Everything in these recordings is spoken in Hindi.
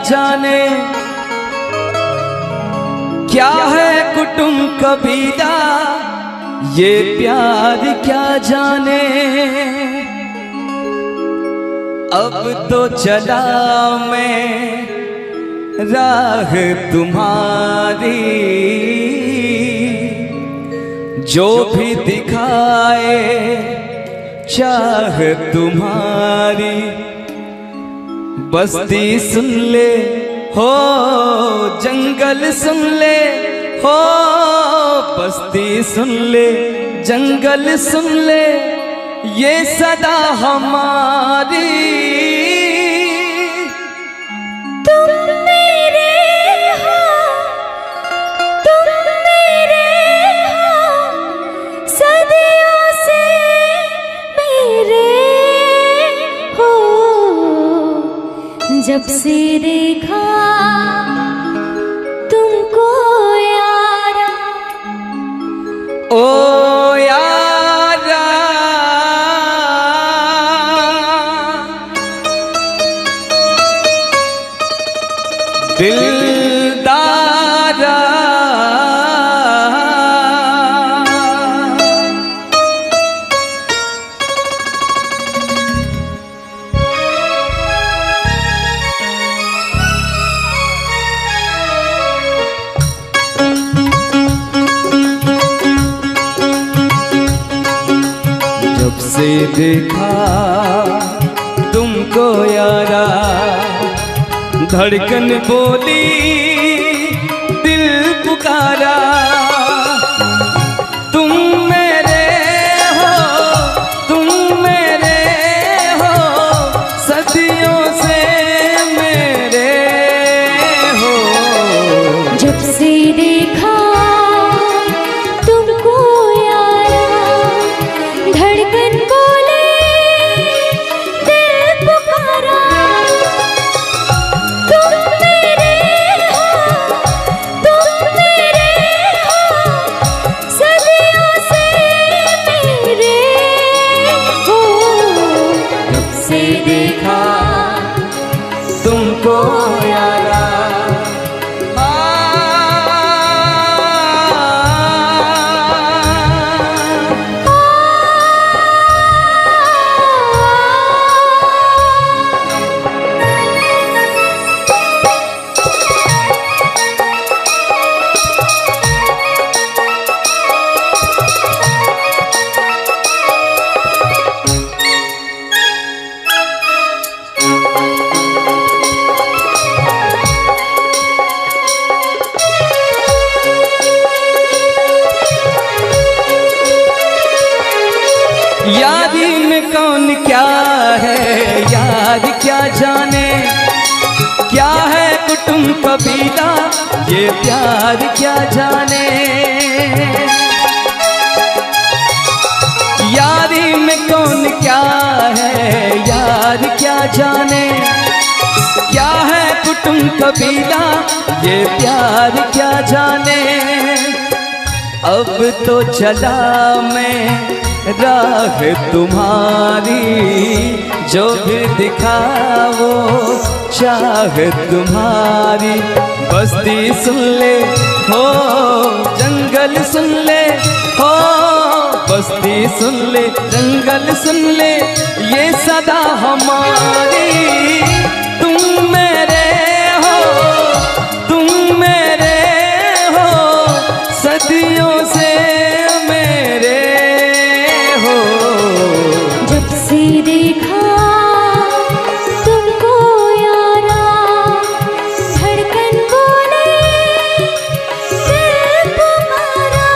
जाने, क्या है कुटुंब कबीला, ये प्यार क्या जाने। अब तो चला मैं राह तुम्हारी, जो भी दिखाए चाह तुम्हारी। बस्ती सुन ले हो, जंगल सुन ले हो, बस्ती सुन ले जंगल सुन ले, ये सदा हमारी। तुम मेरे हो, तुम मेरे हो, सदियों से मेरे हो। जब से देखा तुमको यारा, ओ यारा, दिलदारा, जब से देखा तुमको यारा, धड़कन बोली दिल पुकारा। तुम मेरे हो, तुम मेरे हो, सदियों से मेरे हो। जब से देखा तुमको यारा, धड़कन बोले दिल पुकारा। तुम मेरे हो, तुम मेरे हो, सदियों से मेरे हो। जब से देखा तुमको यारा, यारी में कौन क्या है यार क्या जाने, क्या है कुटुंब कबीला, ये प्यार क्या जाने। यारी में कौन क्या है यार क्या जाने, क्या है कुटुंब कबीला, ये प्यार क्या जाने। अब तो चला मैं राह तुम्हारी, जो भी दिखाओ चाह तुम्हारी। बस्ती सुन ले हो, जंगल सुन ले हो, बस्ती सुन ले जंगल सुन ले, ये सदा हमारी। तुम मेरे हो, तुम मेरे हो, सदियों से मेरे हो। जब से देखा तुमको यारा, धड़कन बोले दिल पुकारा।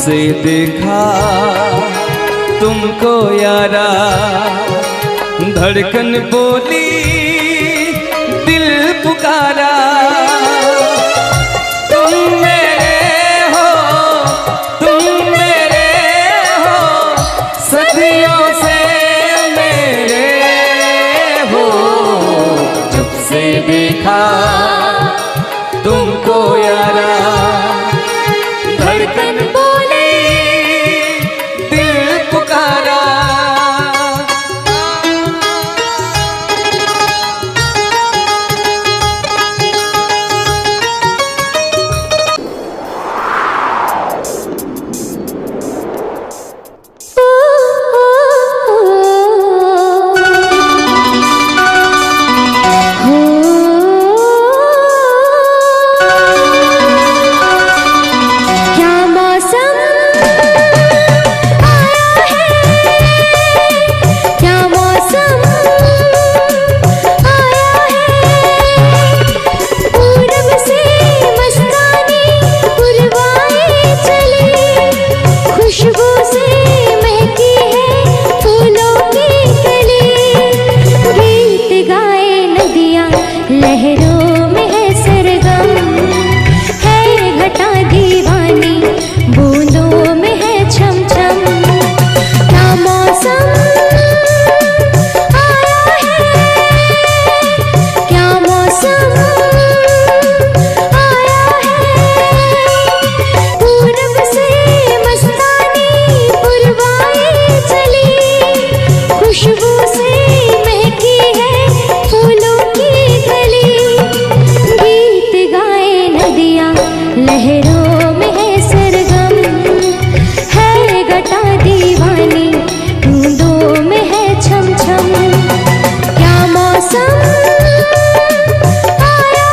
से देखा तुमको यारा, धड़कन बोली दिल पुकारा। तुम मेरे हो, तुम मेरे हो, सदियों से मेरे हो। जब से देखा तुमको यारा, धड़कन बोली दिल पुकारा। लहरों में है सरगम, है घटा दीवानी, बूंदों में है छम छम। क्या मौसम आया है, क्या मौसम आया है। पूरब से मस्तानी पुरवाए चली, खुशबू से महकी है फूलों की गली। गीत गाए नदियाँ लहरों में है सरगम, है घटा दीवानी, बूंदों में है छम छम। क्या मौसम आया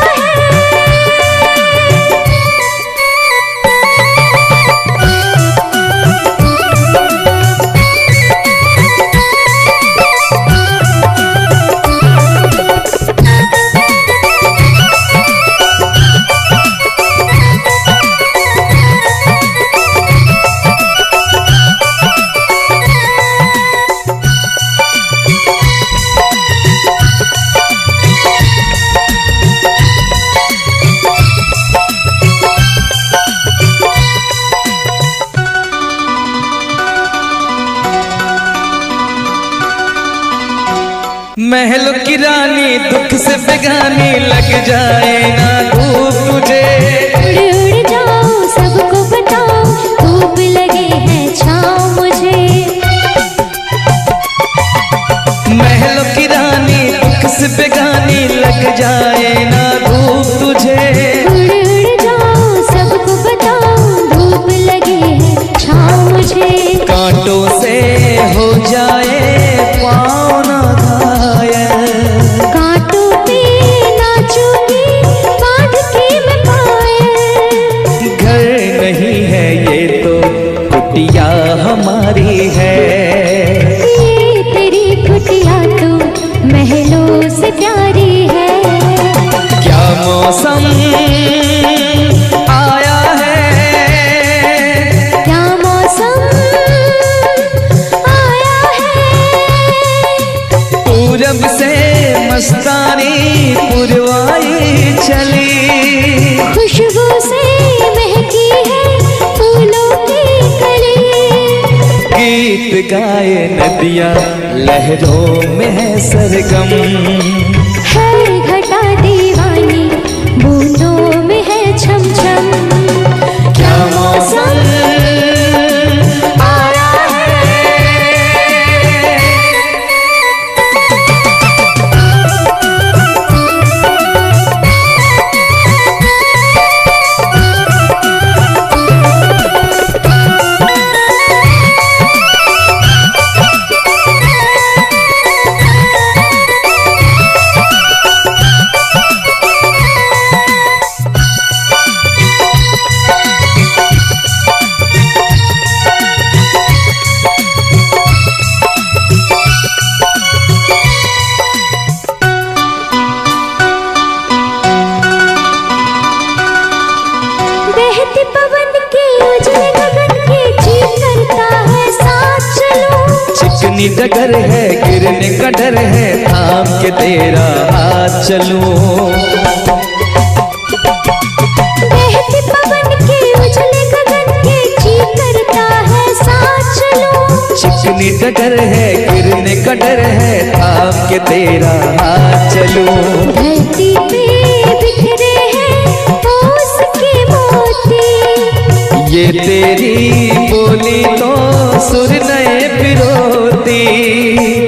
महलों की रानी दुख से बेगानी, लग जाए ना धूप तुझे। उड़ उड़ जाओ सबको बताओ, धूप लगे है छाँव मुझे। महलों की रानी दुख से बेगानी, लग जाए ना धूप तुझे। उड़ उड़ जाओ सबको बताओ, धूप लगे है छाँव मुझे। कांटों से हो जाए पाँव ना घायल, कांटों पे नाचूंगी बांध के मैं पायल। घर नहीं है ये तो कुटिया हमारी है। ये तेरी कुटिया तो महलों से प्यारी है। क्या मौसम आया है, क्या मौसम आया है। पूरब से मस्तानी पुरवाई चली, खुशबू से महकी है फूलों की कली। गीत गाए नदियाँ लहरों में है सरगम, है घटा दीवानी, बूंदों में है छम छम। क्या मौसम आया बहती पवन के उजले गगन के चिकनी डगर है, गिरने का डर है, थाम के तेरा हाथ चलूं। बहते पवन के उजले गगन के जी करता है साथ चलूं। चिकनी डगर है, गिरने का डर है, थाम के तेरा हाथ चलूं। धरती पे बिखरे हैं ओस के मोती, ये तेरी बोली तो सुर नए पिरोती।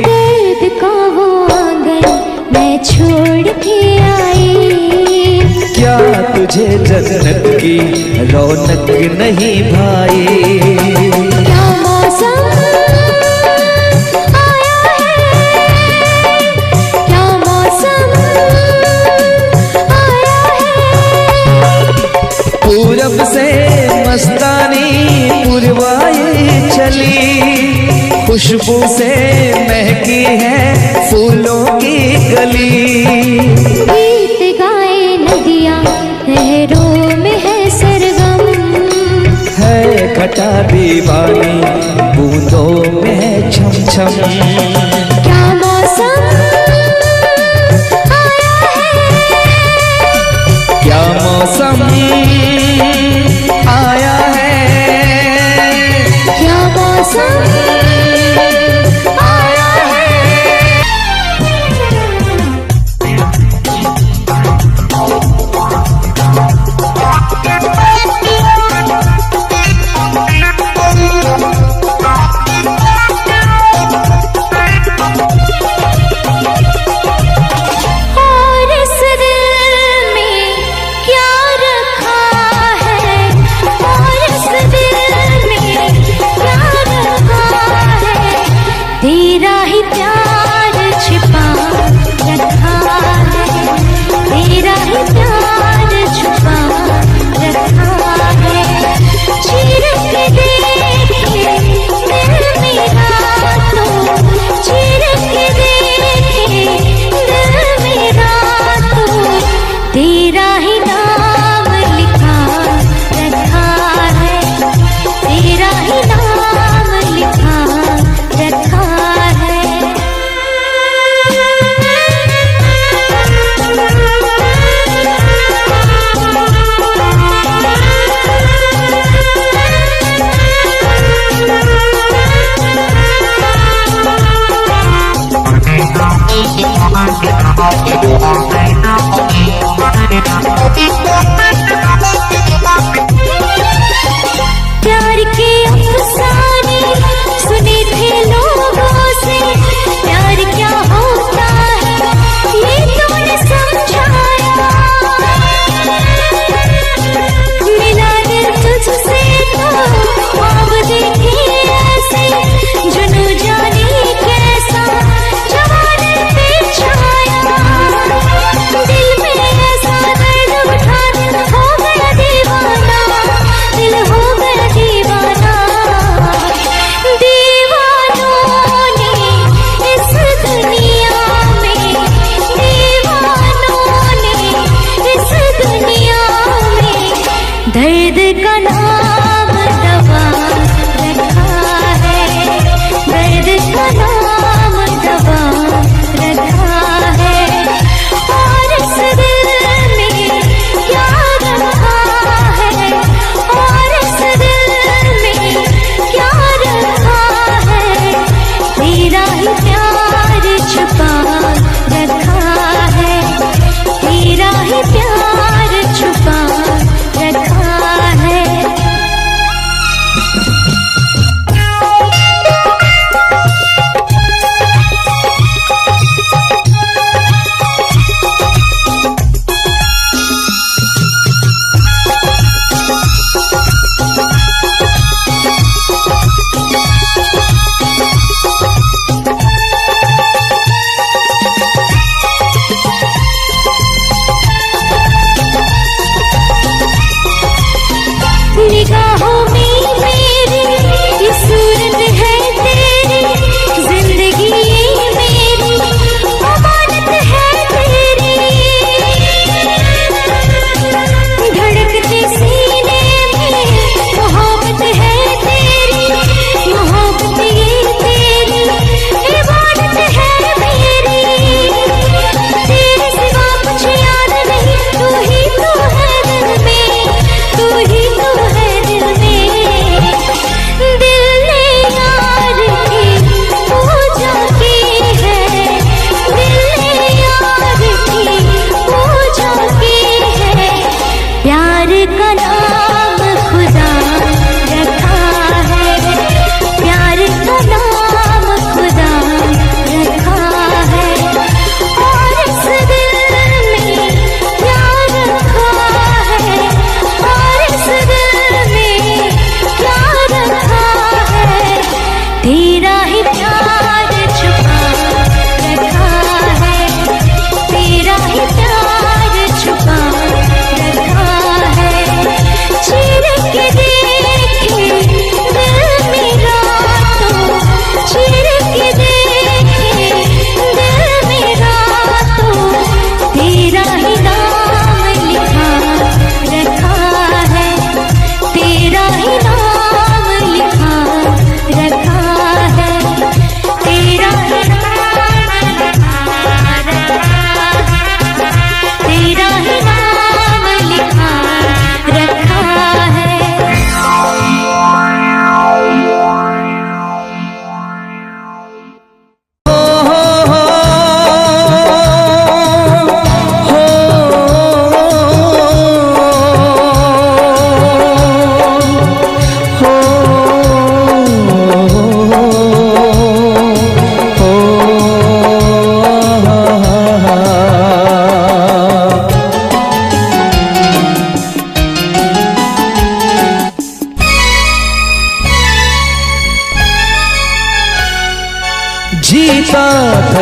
दर्द का वो आंगन मैं छोड़ के आई, क्या तुझे जन्नत की रौनक नहीं भाई? क्या मौसम आया है, क्या मौसम आया है। पूरब से मस्तानी पुरवाई चली, खुशबू से महकी है फूलों की गली। गीत गाए नदियाँ लहरों में है सरगम, है घटा दीवानी बूंदों में है छम छम। क्या मौसम आया है, क्या मौसम आया है, क्या मौसम आया है। और इस दिल में क्या रखा है, और इस दिल में क्या रखा है। तेरा ही प्यार छिपा रखा है, तेरा ही प्यार छुपा रखा है। चीर के देखे दिल मेरा तो, चीर के देखे दिल मेरा तो, तेरा ही नाम लिखा रखा है, तेरा ही नाम लिखा रखा है।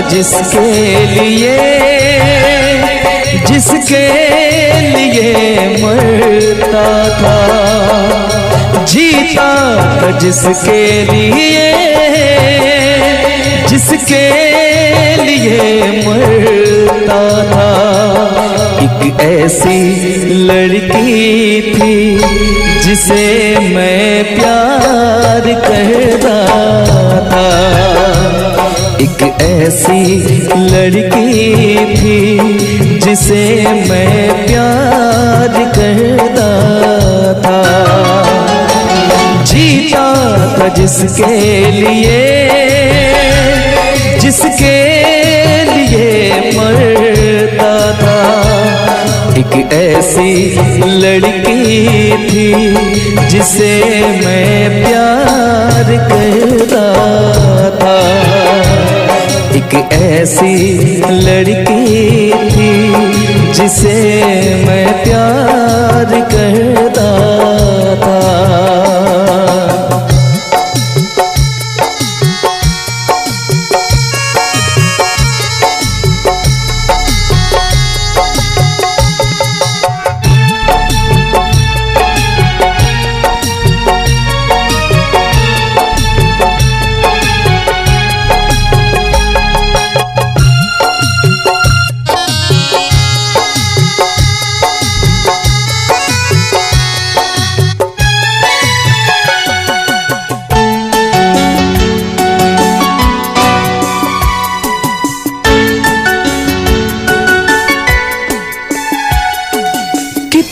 जिसके लिए मरता था, जीता था जिसके लिए मरता था। एक ऐसी लड़की थी जिसे मैं प्यार करता था, एक ऐसी लड़की थी जिसे मैं प्यार करता था। जीता था जिसके लिए मरता था। एक ऐसी लड़की थी जिसे मैं प्यार करता था, एक ऐसी लड़की थी जिसे मैं प्यार करता था।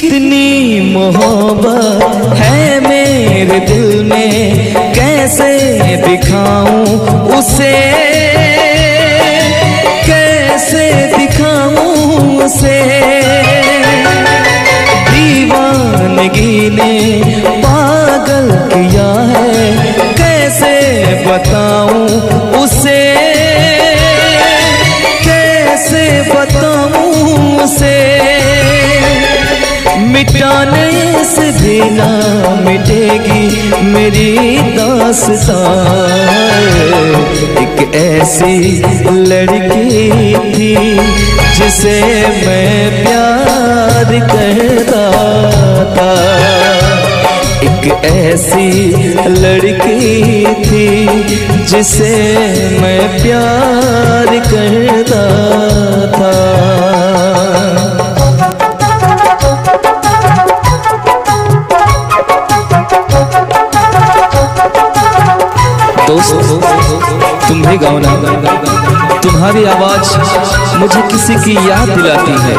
कितनी मोहब्बत है मेरे दिल में, कैसे दिखाऊं उसे, कैसे दिखाऊं उसे। दीवानगी ने पागल किया है, कैसे बताऊं उसे, कैसे बताऊं उसे। मिटाने से भी ना मिटेगी मेरी दास्तां। एक ऐसी लड़की थी जिसे मैं प्यार करता था, एक ऐसी लड़की थी जिसे मैं प्यार करता था। दोस्तों तुम भी गाओ ना, तुम्हारी आवाज मुझे किसी की याद दिलाती है।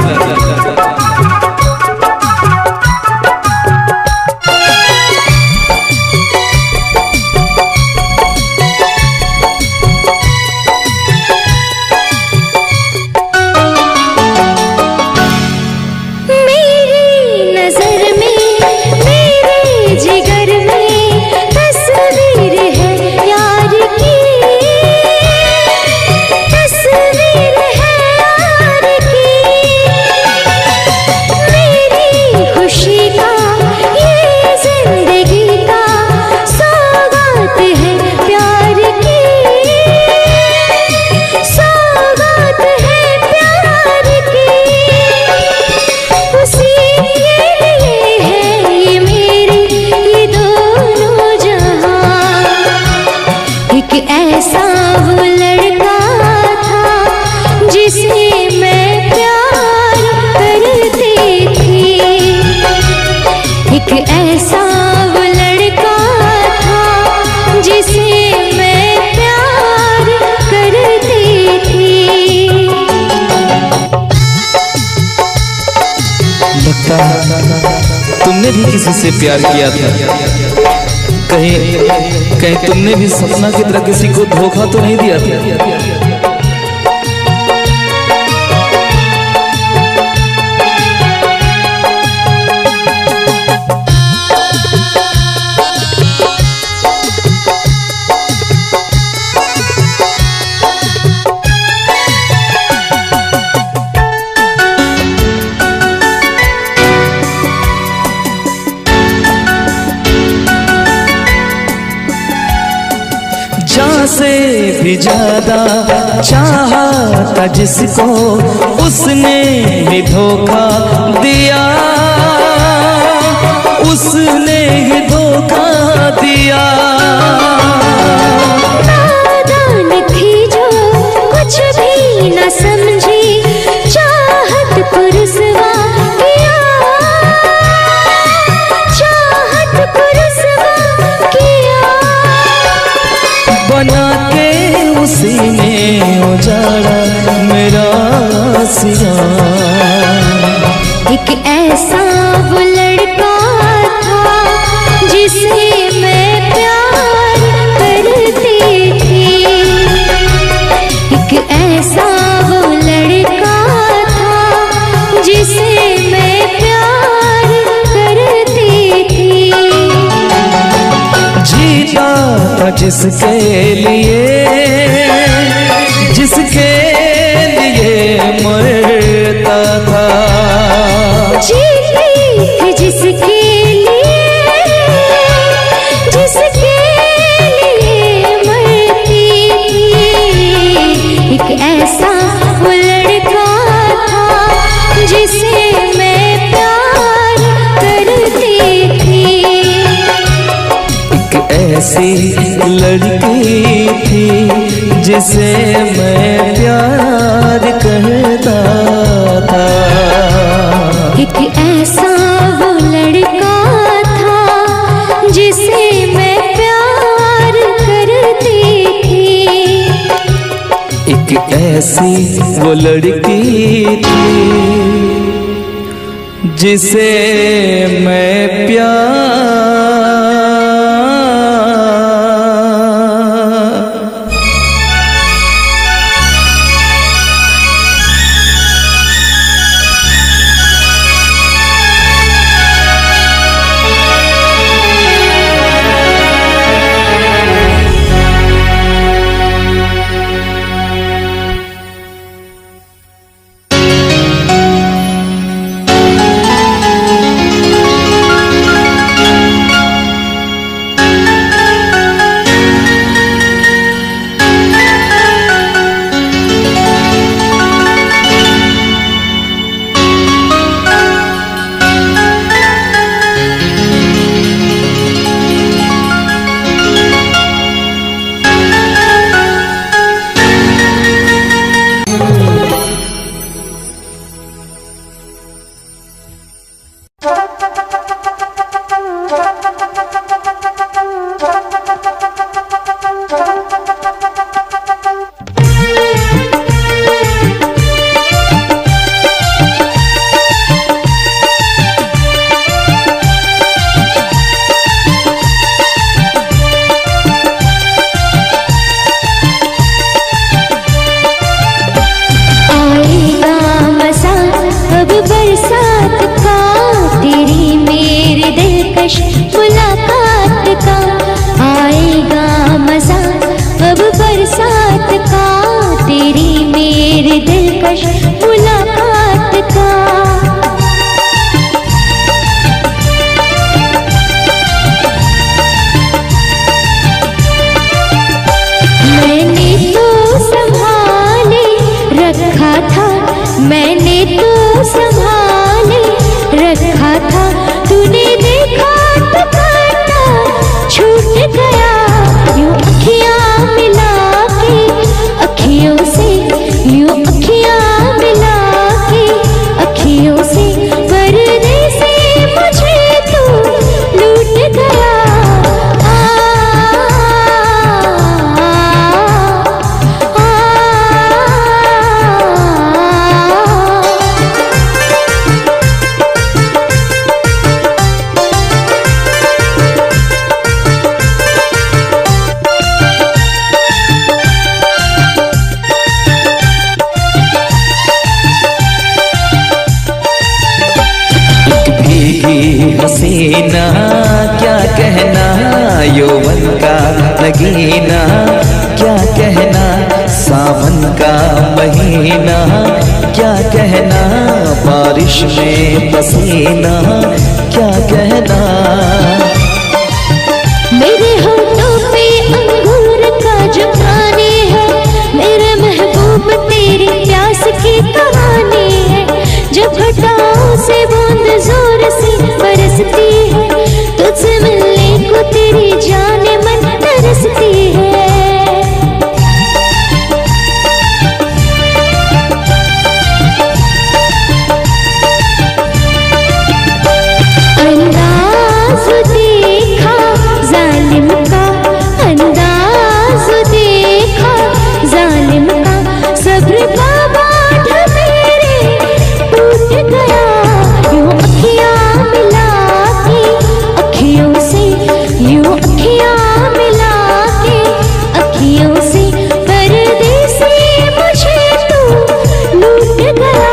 तुमने भी किसी से प्यार किया था, कहीं तुमने भी सपना की तरह किसी को धोखा तो नहीं दिया था? से भी ज्यादा चाहा था जिसको उसने ही धोखा दिया, उसने ही धोखा दिया। नादान थी जो कुछ भी न समझी, चाहत को रुसवा किया, चाहत को रुसवा किया। बना के उसी ने उजाड़ा मेरा सिया। एक ऐसा वो लड़का था जिसे मैं प्यार करती थी, एक ऐसा वो लड़का था जिसे मैं प्यार करती थी। जीता था जिसके लिए, जिसके लिए मरता था। जीती थी जिसके लिए, जिसके लिए मरती थी। एक ऐसा वो लड़का था जिसे मैं प्यार करती थी। एक ऐसी लड़की थी जिसे मैं प्यार करता था। एक ऐसा वो लड़का था जिसे मैं प्यार करती थी। एक ऐसी वो लड़की थी जिसे मैं प्यार। हसीना क्या कहना, यौवन का नगीना क्या कहना, सावन का महीना क्या कहना, बारिश में पसीना क्या कहना। मेरे होठों पे अंगूर का जो से बूंद जोर से बरसती है, तुझसे मिलने को तेरी जाने मन तरसती है। अंदाज देखा जालिम का, अंदाज देखा जालिम का, सब्र का बांध मेरे टूट गया। यूं अखियां मिला के अखियों से, यूं अखियां मिला के अखियों से, परदेसी मुझे तू लूट गया।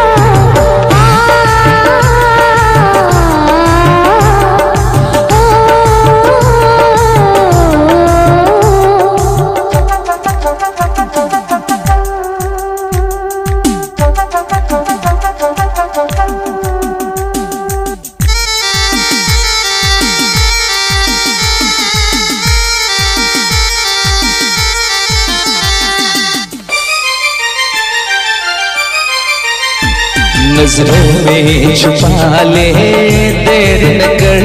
नजरों में छुपा ले, देर न कर,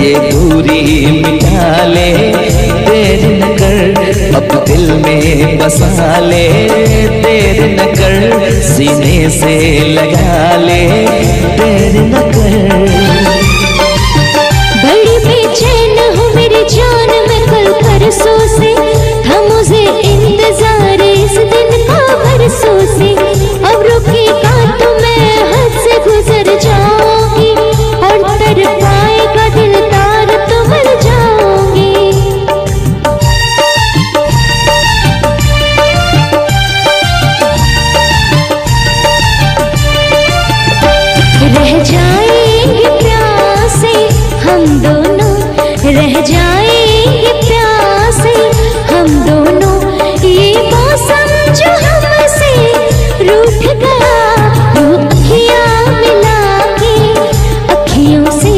ये दूरी मिटा ले, देर न कर, अब दिल में बसा ले, देर न कर, सीने से लगा ले, देर न कर। बड़ी बेचैन हूँ मेरी जान मैं कल परसों से, था मुझे इंतजार इस दिन का बरसों से। अब रुकेगा तो मैं हद से गुजर जाऊंगी, और तर पाएगा दिल तार तो मर जाऊंगी। रह जाएंगे प्यासे हम दोनों, रह जाएंगे प्यासे हम दोनों, ये मौसम जो हमसे रूठ गया। यूं अखियां मिला के अखियों से,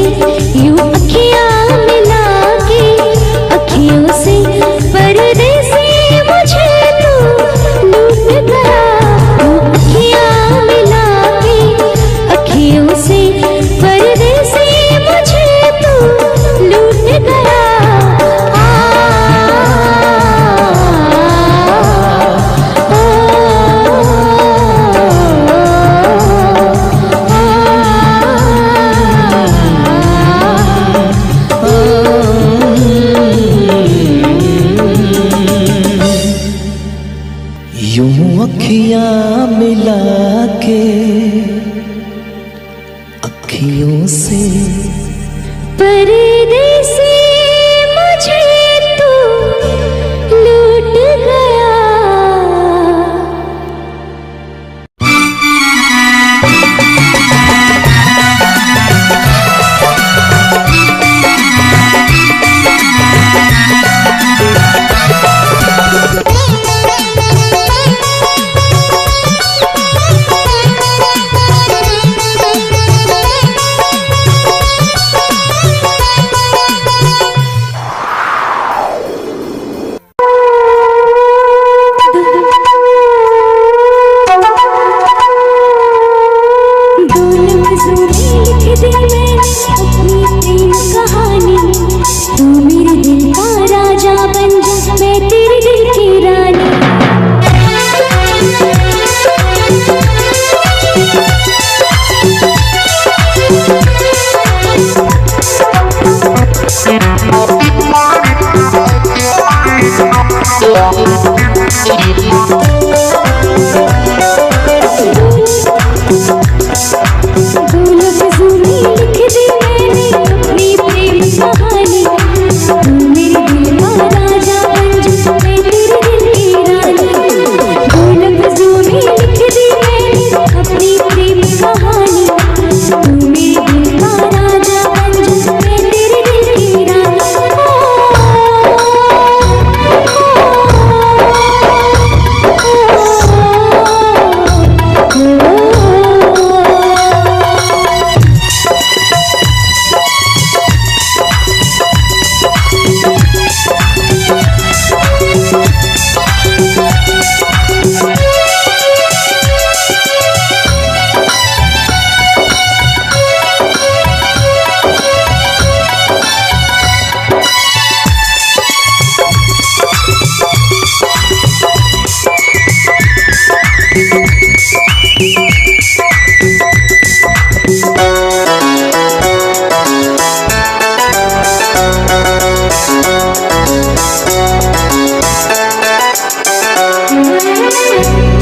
यूं अखियां मिला के अखियों से, परदेसी मुझे तू लूट गया। यूं अखियां मिला के अखियों से, परदेसी मुझे तू लूट गया। यूं अखियां मिला के अखियों से, परदेसी मुझे तू लूट गया।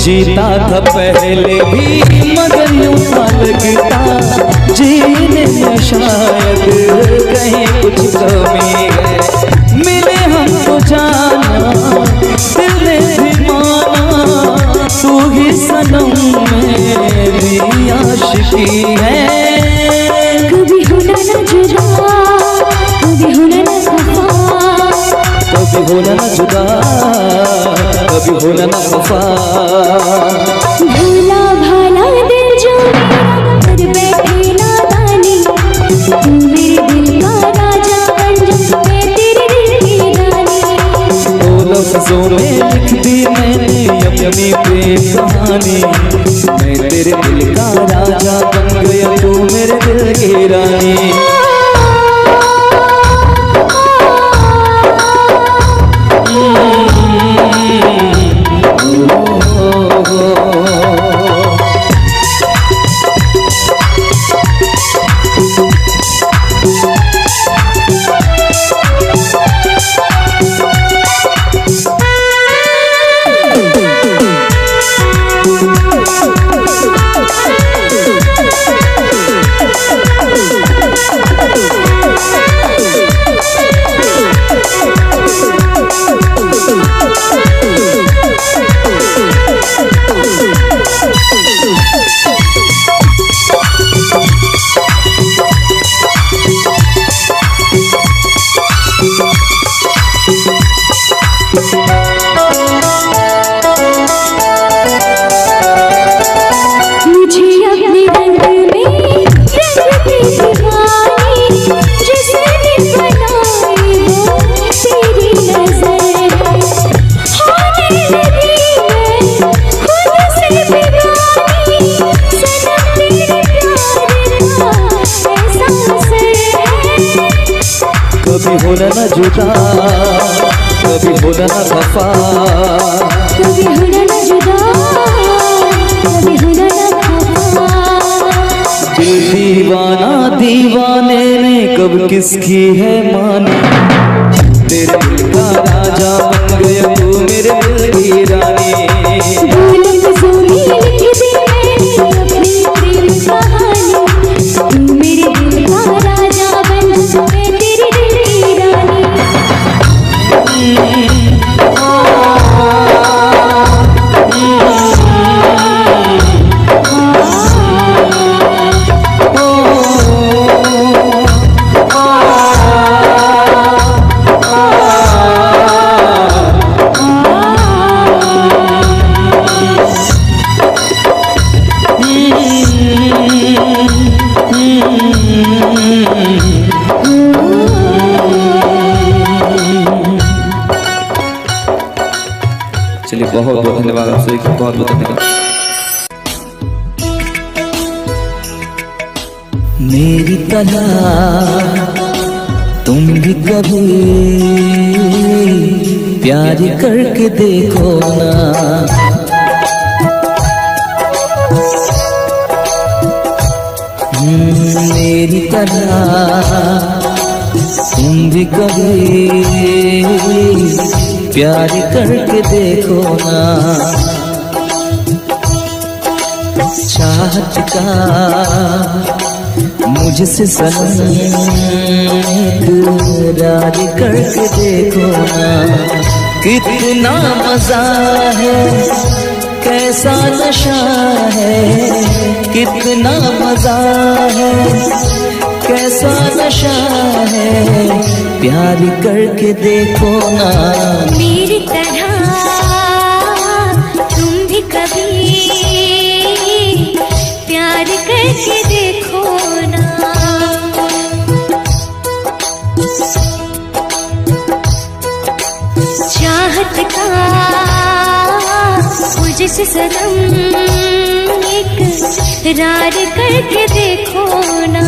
जीता था पहले भी मगर यूं था लगता जीने में शायद कहीं कुछ कमी है। मिले हमको जाना दिल ने भी माना तू ही सनम मेरी आशिकी है। कभी होना न जुदा कभी होना न खफा कभी होना न जुदा कभी होना न खफा। भोला भाला दिल जो मेरा कर बैठे नादानी तू मेरे दिल का राजा बन जा मैं तेरे दिल की रानी। दो लफ्जों में लिख दी मैंने अपनी प्रेम कहानी मैं तेरे दिल का राजा बन गया तू मेरे दिल की रानी। कभी होना न जुदा कभी होना न खफा कभी होना न जुदा कभी होना न खफा। दिल दीवाना दीवाने ने कब किसकी है मानी तेरे दिल का राजा बन गया तू मेरे दिल की रानी। दो लफ्जों में लिख दी मैंने अपनी प्रेम कहानी तू मेरे दिल का राजा बन जा मैं तेरे दिल की रानी। चलिए बहुत बहुत धन्यवाद आप सभी को बहुत बहुत धन्यवाद। मेरी तरह तुम भी कभी प्यार करके देखो ना मेरी तरह तुम भी कभी प्यार करके देखो ना। चाहत का मुझसे सनम इकरार करके देखो ना। कितना मजा है कैसा नशा है कितना मजा है कैसा नशा है प्यार करके देखो ना। मेरी तरह तुम भी कभी प्यार करके देखो ना। चाहत का मुझसे सनम इकरार करके देखो ना।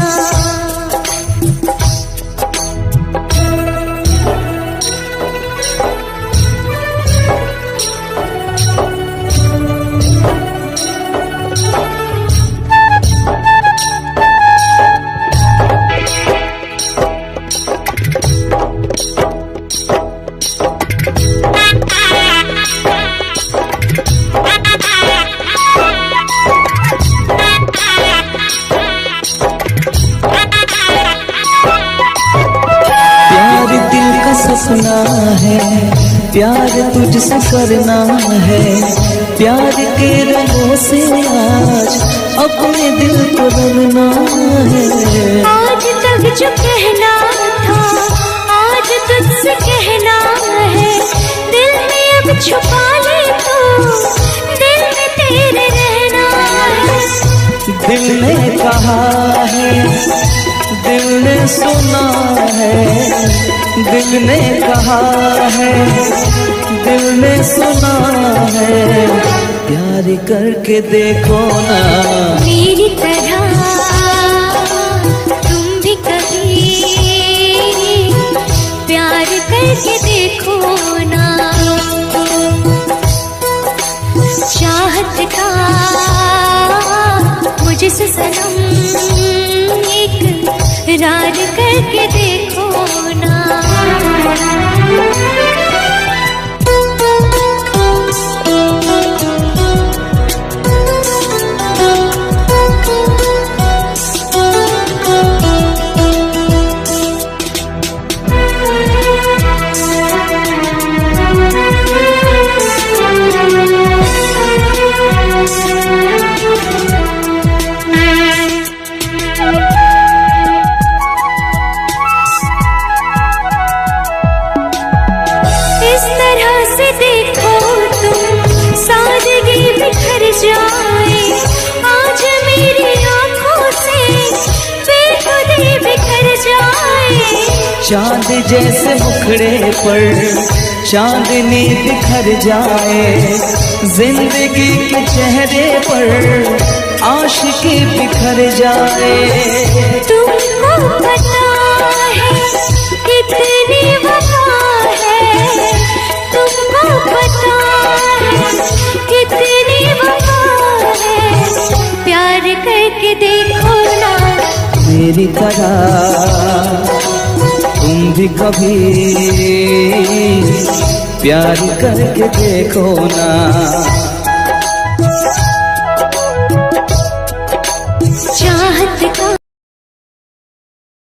सपना है, प्यार तुझसे करना है, प्यार के रंगों से आज अपने दिल को रंगना है। आज तक जो कहना था आज तुझसे कहना है, दिल में अब छुपा ले तो दिल में तेरे रहना है। दिल ने कहा है, दिल ने सुना है, दिल ने कहा है, दिल ने सुना है, प्यार करके देखो ना मेरी तरह तुम भी कभी प्यार करके देखो ना। चाहत का मुझसे सनम इकरार करके देखो ना। इस तरह से देखो तुम सादगी बिखर जाए, आज मेरी आंखों से बेखुदी बिखर जाए। चांद जैसे मुखड़े पर चांदनी बिखर जाए, जिंदगी के चेहरे पर आशिकी बिखर जाए। तुमको पता है कितनी वफा है, तुमको पता है कितनी वफा है, प्यार करके देखो ना मेरी तरह तुम भी कभी प्यार करके देखो ना।